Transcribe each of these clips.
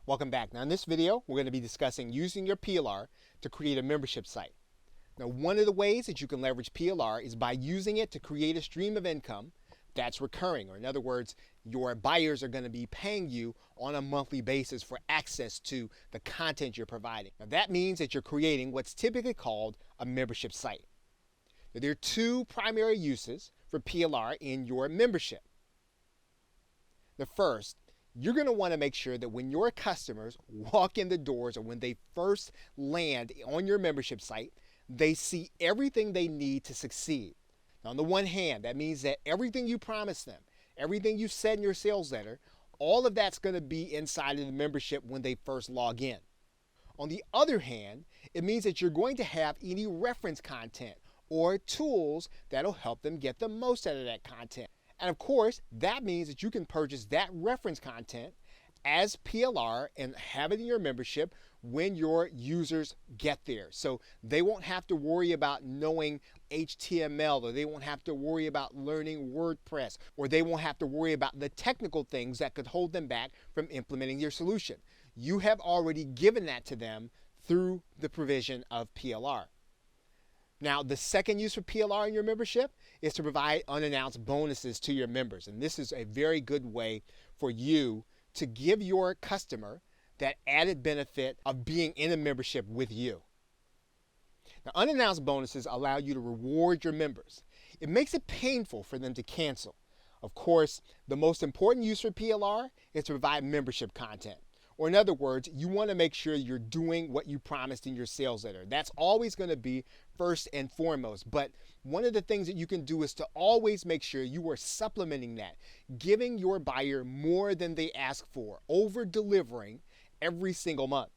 Welcome back. Now in this video, we're going to be discussing using your PLR to create a membership site. Now one of the ways that you can leverage PLR is by using it to create a stream of income that's recurring, or in other words, your buyers are going to be paying you on a monthly basis for access to the content you're providing. Now that means that you're creating what's typically called a membership site. Now, there are two primary uses for PLR in your membership. The first, you're going to want to make sure that when your customers walk in the doors or when they first land on your membership site, they see everything they need to succeed. Now, on the one hand, that means that everything you promised them, everything you said in your sales letter, all of that's going to be inside of the membership when they first log in. On the other hand, it means that you're going to have any reference content or tools that'll help them get the most out of that content. And of course, that means that you can purchase that reference content as PLR and have it in your membership when your users get there. So they won't have to worry about knowing HTML, or they won't have to worry about learning WordPress, or they won't have to worry about the technical things that could hold them back from implementing your solution. You have already given that to them through the provision of PLR. Now, the second use for PLR in your membership is to provide unannounced bonuses to your members. And this is a very good way for you to give your customer that added benefit of being in a membership with you. Now, unannounced bonuses allow you to reward your members. It makes it painful for them to cancel. Of course, the most important use for PLR is to provide membership content. Or in other words, you want to make sure you're doing what you promised in your sales letter. That's always going to be first and foremost. But one of the things that you can do is to always make sure you are supplementing that, giving your buyer more than they ask for, over-delivering every single month.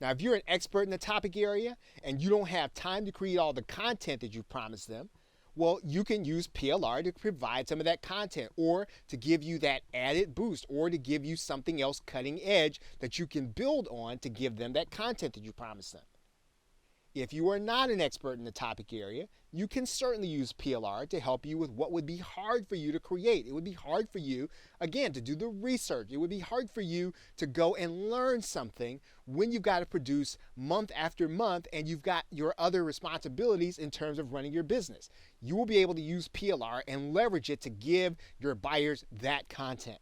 Now, if you're an expert in the topic area and you don't have time to create all the content that you promised them, well, you can use PLR to provide some of that content, or to give you that added boost, or to give you something else cutting edge that you can build on to give them that content that you promised them. If you are not an expert in the topic area, you can certainly use PLR to help you with what would be hard for you to create. It would be hard for you, again, to do the research. It would be hard for you to go and learn something when you've got to produce month after month and you've got your other responsibilities in terms of running your business. You will be able to use PLR and leverage it to give your buyers that content.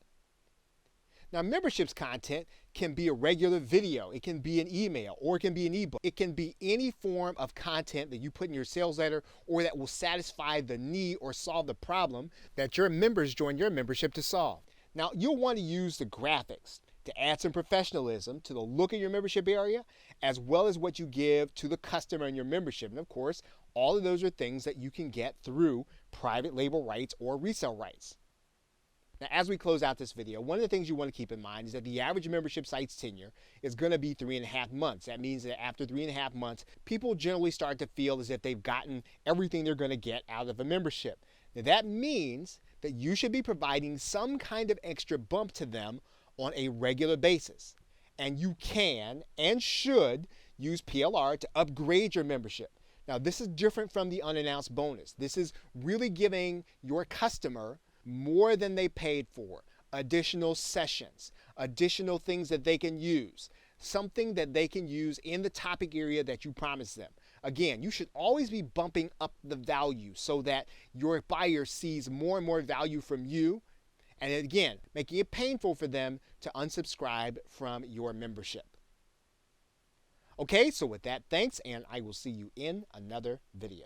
Now, memberships content can be a regular video, it can be an email, or it can be an ebook. It can be any form of content that you put in your sales letter or that will satisfy the need or solve the problem that your members join your membership to solve. Now, you'll want to use the graphics to add some professionalism to the look of your membership area, as well as what you give to the customer in your membership. And of course, all of those are things that you can get through private label rights or resale rights. Now, as we close out this video, one of the things you want to keep in mind is that the average membership site's tenure is going to be 3.5 months. That means that after 3.5 months, people generally start to feel as if they've gotten everything they're going to get out of a membership. Now, that means that you should be providing some kind of extra bump to them on a regular basis. And you can and should use PLR to upgrade your membership. Now, this is different from the unannounced bonus. This is really giving your customer more than they paid for, additional sessions, additional things that they can use, something that they can use in the topic area that you promised them. Again, you should always be bumping up the value so that your buyer sees more and more value from you, and again, making it painful for them to unsubscribe from your membership. Okay, so with that, thanks, and I will see you in another video.